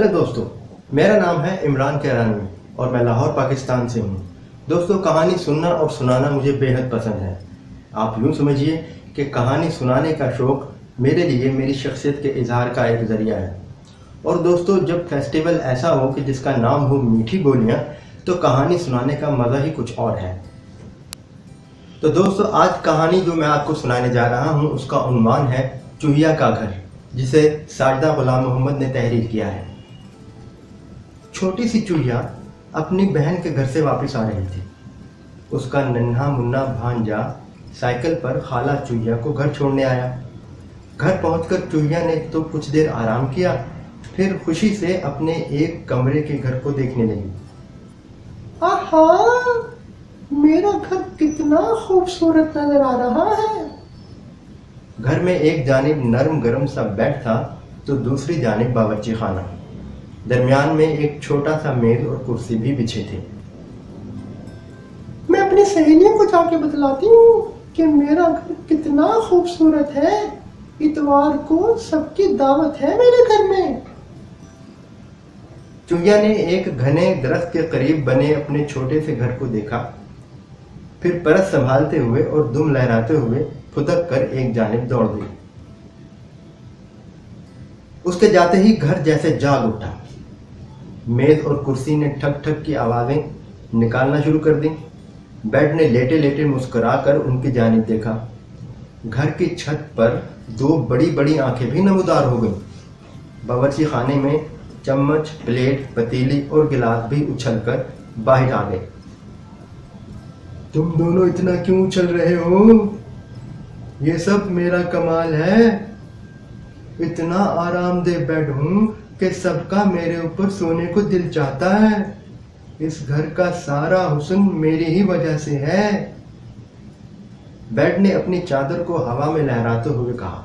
Hello दोस्तों, मेरा नाम है इमरान कैरानी और मैं लाहौर पाकिस्तान से हूँ। दोस्तों, कहानी सुनना और सुनाना मुझे बेहद पसंद है। आप यूँ समझिए कि कहानी सुनाने का शौक़ मेरे लिए मेरी शख्सियत के इजहार का एक ज़रिया है। और दोस्तों, जब फेस्टिवल ऐसा हो कि जिसका नाम हो मीठी बोलियाँ, तो कहानी सुनाने का मज़ा ही कुछ और है। तो दोस्तों, आज कहानी जो मैं आपको सुनाने जा रहा हूँ उसका उन्वान है चूहिया का घर, जिसे साजिदा गुलाम मोहम्मद ने तहरीर किया है। छोटी सी चूहिया अपनी बहन के घर से वापस आ रही थी। उसका नन्हा मुन्ना भांजा साइकिल पर खाला चूहिया को घर छोड़ने आया। घर पहुंचकर चूहिया ने तो कुछ देर आराम किया, फिर खुशी से अपने एक कमरे के घर को देखने लगी। आहा, मेरा घर कितना खूबसूरत नजर आ रहा है। घर में एक जानिब नरम गरम सा बेड था तो दूसरी जानिब बावर्ची खाना। दरमियान में एक छोटा सा मेज और कुर्सी भी बिछे थे। मैं अपनी सहेलियों को जाके बतलाती हूँ कि मेरा घर कितना खूबसूरत है। इतवार को सबकी दावत है मेरे घर में। चूहिया ने एक घने दरख्त के करीब बने अपने छोटे से घर को देखा, फिर परत संभालते हुए और दुम लहराते हुए फुदक कर एक जानिब दौड़ गई। उसके जाते ही घर जैसे जाग उठा। मेज और कुर्सी ने ठक ठक की आवाजें निकालना शुरू कर दी। बेड ने लेटे लेटे मुस्कुराकर उनकी जानिब देखा। घर की छत पर दो बड़ी बड़ी आंखें भी नमूदार हो गईं। बावर्ची खाने में चम्मच, प्लेट, पतीली और गिलास भी उछलकर बाहर आ गए। तुम दोनों इतना क्यों उछल रहे हो? ये सब मेरा कमाल है। इतना आरामदेह बेड हूं कि सबका मेरे ऊपर सोने को दिल चाहता है। इस घर का सारा हुस्न मेरी ही वजह से है। बेड ने अपनी चादर को हवा में लहराते हुए कहा।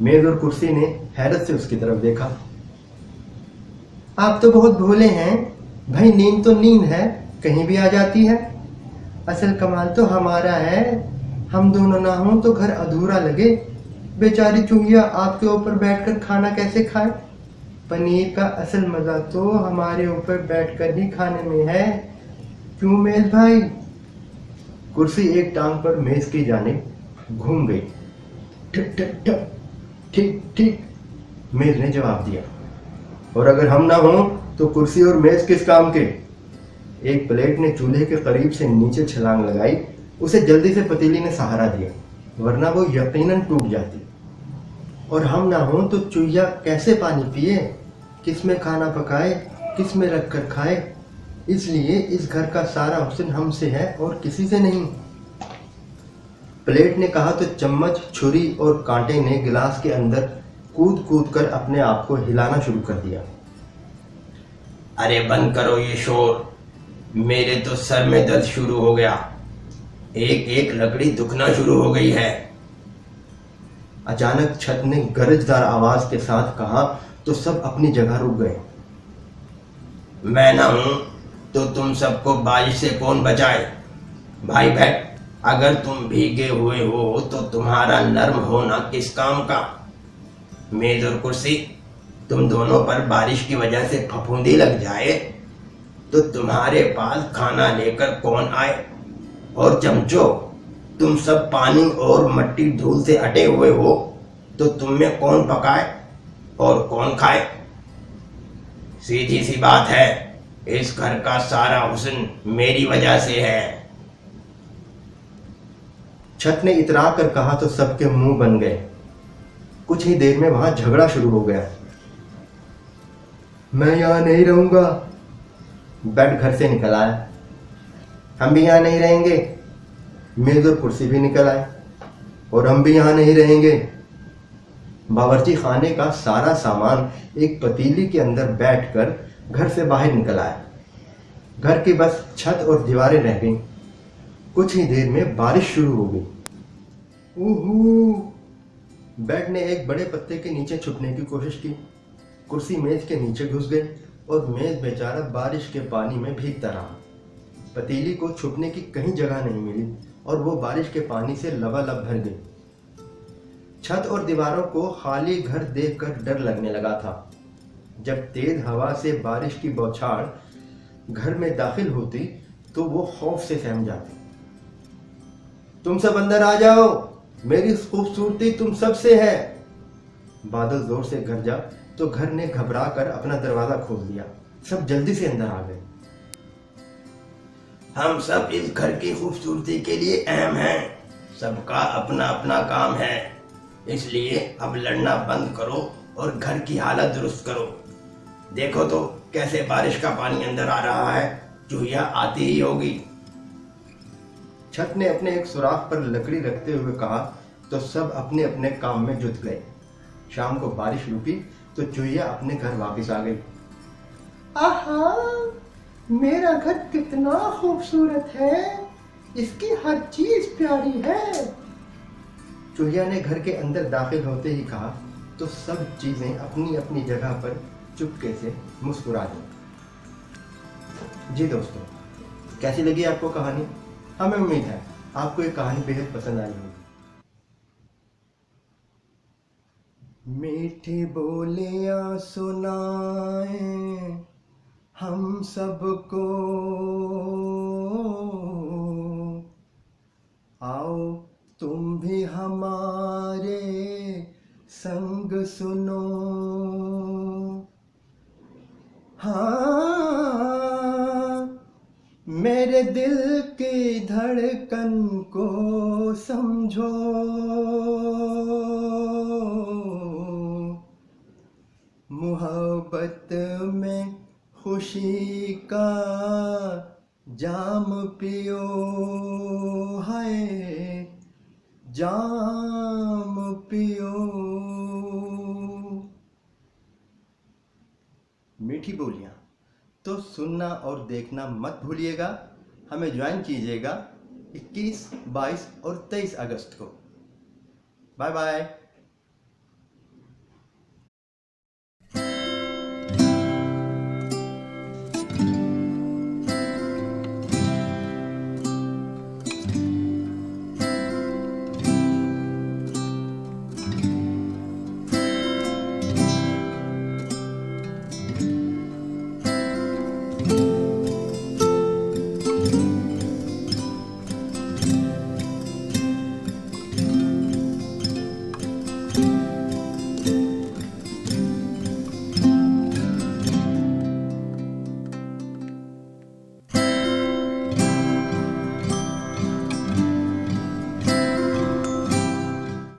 मेज और कुर्सी ने हैरत से उसकी तरफ देखा। आप तो बहुत भोले हैं भाई, नींद तो नींद है, कहीं भी आ जाती है। असल कमाल तो हमारा है, हम दोनों ना हों तो घर अधूरा लगे। बेचारी चूहिया आपके ऊपर बैठकर खाना कैसे खाए? पनीर का असल मजा तो हमारे ऊपर बैठकर ही खाने में है। क्यों मेज भाई? कुर्सी एक टांग पर मेज की जानिब घूम गई। ठक ठक ठक, ठीक ठीक, मेज ने जवाब दिया। और अगर हम ना हों तो कुर्सी और मेज किस काम के? एक प्लेट ने चूल्हे के करीब से नीचे छलांग लगाई। उसे जल्दी से पतीली ने सहारा दिया, वरना वो यकीनन टूट जाती। और हम ना हों तो चूहिया कैसे पानी पिए, किस में खाना पकाए, किस में रख कर खाए। इसलिए इस घर का सारा हुस्न हमसे है और किसी से नहीं। प्लेट ने कहा तो चम्मच, छुरी और कांटे ने गिलास के अंदर कूद कूद कर अपने आप को हिलाना शुरू कर दिया। अरे बंद करो ये शोर, मेरे तो सर में दर्द शुरू हो गया। एक एक लकड़ी दुखना शुरू हो गई है। अचानक छत ने गरजदार आवाज के साथ कहा तो सब अपनी जगह रुक गए। मैं ना हूं तो तुम सबको बारिश से कौन बचाए? भाई बहन, अगर तुम भीगे हुए हो तो तुम्हारा नर्म होना किस काम का? मेज और कुर्सी, तुम दोनों पर बारिश की वजह से फफूंदी लग जाए तो तुम्हारे पास खाना लेकर कौन आए? और चमचो, तुम सब पानी और मट्टी धूल से अटे हुए हो तो तुम में कौन पकाए और कौन खाए? सीधी सी बात है, इस घर का सारा हुस्न मेरी वजह से है। छत ने इतरा कर कहा तो सबके मुंह बन गए। कुछ ही देर में वहां झगड़ा शुरू हो गया। मैं यहां नहीं रहूंगा, बेड घर से निकल आया। हम भी यहां नहीं रहेंगे, मेज और कुर्सी भी निकल आए। और हम भी यहां नहीं रहेंगे। बावर्ची खाने का सारा सामान एक पतीली के अंदर बैठकर घर से बाहर निकल आया। घर की बस छत और दीवारें रह गईं। कुछ ही देर में बारिश शुरू हो गई। ओहो! बेड ने एक बड़े पत्ते के नीचे छुपने की कोशिश की। कुर्सी मेज के नीचे घुस गई और मेज बेचारा बारिश के पानी में भीगता रहा। पतीली को छुपने की कहीं जगह नहीं मिली और वो बारिश के पानी से लबालब भर गई। छत और दीवारों को खाली घर देखकर डर लगने लगा था। जब तेज हवा से बारिश की बौछार घर में दाखिल होती तो वो खौफ से सहम जाती। तुम सब अंदर आ जाओ, मेरी खूबसूरती तुम सब से है। बादल जोर से गरजा तो घर ने घबरा कर अपना दरवाजा खोल दिया। सब जल्दी से अंदर आ गए। हम सब इस घर की खूबसूरती के लिए अहम हैं। सबका अपना अपना काम है, इसलिए अब लड़ना बंद करो और घर की हालत दुरुस्त करो। देखो तो कैसे बारिश का पानी अंदर आ रहा है, चूहिया आती ही होगी। छठ ने अपने एक सुराख पर लकड़ी रखते हुए कहा तो सब अपने अपने काम में जुट गए। शाम को बारिश रुकी तो चूहिया अपने घर वापस आ गई। आहा, मेरा घर कितना खूबसूरत है, इसकी हर चीज प्यारी है। चूहिया ने घर के अंदर दाखिल होते ही कहा तो सब चीजें अपनी अपनी जगह पर चुपके से मुस्कुरा दी। जी दोस्तों, कैसी लगी आपको कहानी? हमें उम्मीद है आपको ये कहानी बेहद पसंद आई होगी। मीठी बोलियां सुनाए हम सबको, आओ तुम भी हमारे संग सुनो। हाँ, मेरे दिल की धड़कन को समझो। मोहब्बत में खुशी का जाम पियो, है जाम पियो। मीठी बोलियां तो सुनना और देखना मत भूलिएगा। हमें ज्वाइन कीजिएगा 21, 22 और 23 अगस्त को। Bye bye.